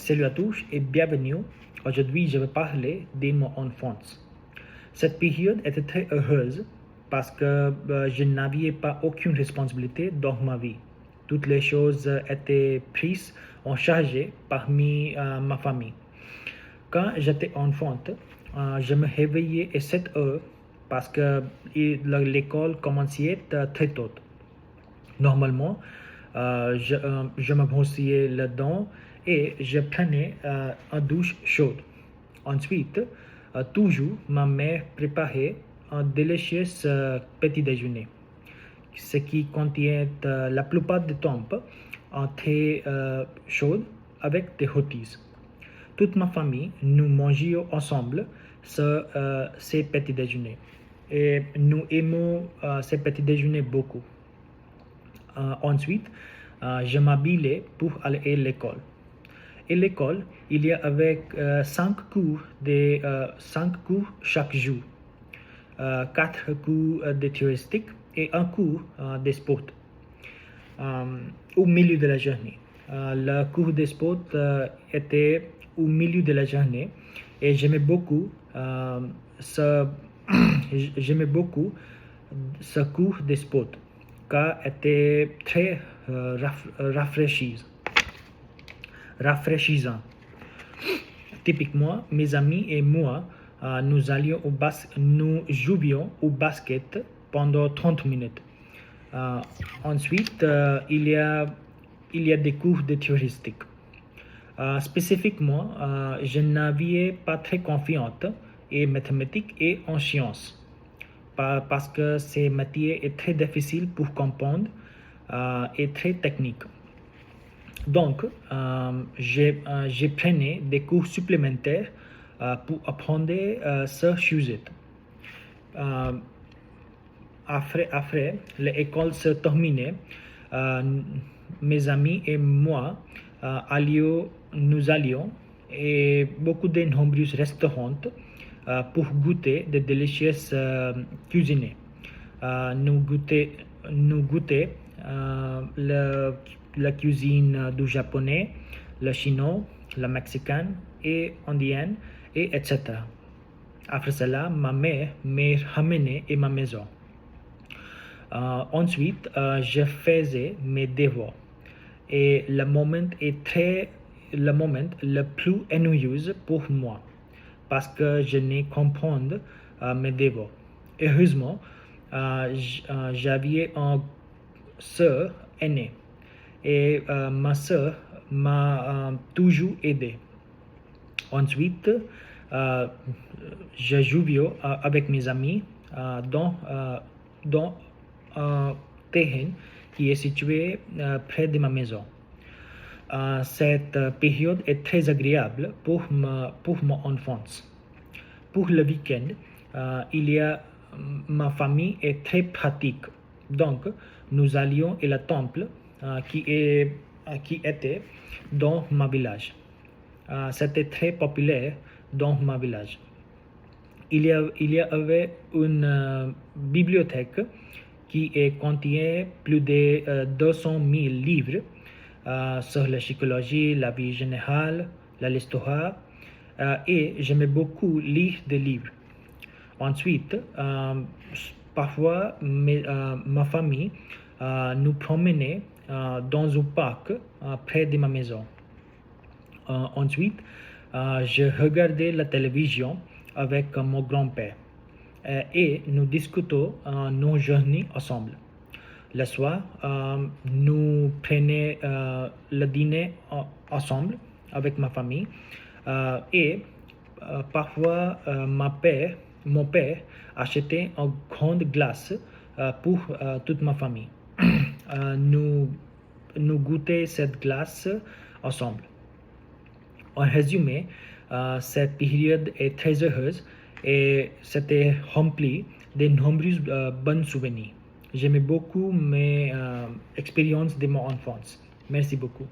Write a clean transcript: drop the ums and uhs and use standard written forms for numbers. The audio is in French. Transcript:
Salut à tous et bienvenue. Aujourd'hui, je vais parler de mon enfance. Cette période était très heureuse parce que je n'avais pas aucune responsabilité dans ma vie. Toutes les choses étaient prises en charge parmi ma famille. Quand j'étais enfant, je me réveillais à 7 heures parce que l'école commençait très tôt. Normalement, je me brossais les dents et je prenais une douche chaude. Ensuite, toujours, ma mère préparait un délicieux petit déjeuner, ce qui contient la plupart du temps un thé chaud avec des rôtis. Toute ma famille, nous mangions ensemble ces petits déjeuners et nous aimons ces petits déjeuners beaucoup. Ensuite, je m'habillais pour aller à l'école. À l'école, il y avait 5 cours chaque jour, 4 cours de touristique et un cours de sport. Au milieu de la journée, le cours de sport était au milieu de la journée et j'aimais beaucoup j'aimais beaucoup ce cours de sport car était très rafraîchissant. Typiquement, mes amis et moi, nous jouions au basket pendant 30 minutes. Ensuite, il y a des cours de touristique. Spécifiquement, je n'avais pas très confiance en mathématiques et en sciences parce que ces métiers est très difficile pour comprendre et très technique. Donc, je prenais des cours supplémentaires pour apprendre ce sujet. Après l'école se terminait, mes amis et moi nous allions et beaucoup de nombreux restaurants pour goûter de délicieuses cuisines. Nous goûter la cuisine du japonais, le chinois, le mexicain et indien, et etc. Après cela, ma mère m'a ramené à ma maison. Ensuite, je faisais mes devoirs. Et le moment le plus ennuyeux pour moi parce que je ne comprends mes devoirs. Heureusement, j'avais une sœur aînée et ma sœur m'a toujours aidé. Ensuite, je jouais avec mes amis dans un terrain qui est situé près de ma maison. Cette période est très agréable pour mon enfance. Pour le week-end, ma famille est très pratique. Donc, nous allions à la temple qui était dans ma village. C'était très populaire dans ma village. Il y avait une bibliothèque qui contenait plus de 200 000 livres sur la psychologie, la vie générale, l'histoire, et j'aimais beaucoup lire des livres. Ensuite, parfois, ma famille nous promenait dans un parc près de ma maison. Ensuite, je regardais la télévision avec mon grand-père et nous discutons nos journées ensemble. Le soir, nous prenions le dîner ensemble avec ma famille et parfois mon père achetait une grande glace pour toute ma famille. Nous goûtions cette glace ensemble. En résumé, cette période est très heureuse et c'était rempli de nombreux bons souvenirs. J'aimais beaucoup mes expériences de mon enfance. Merci beaucoup.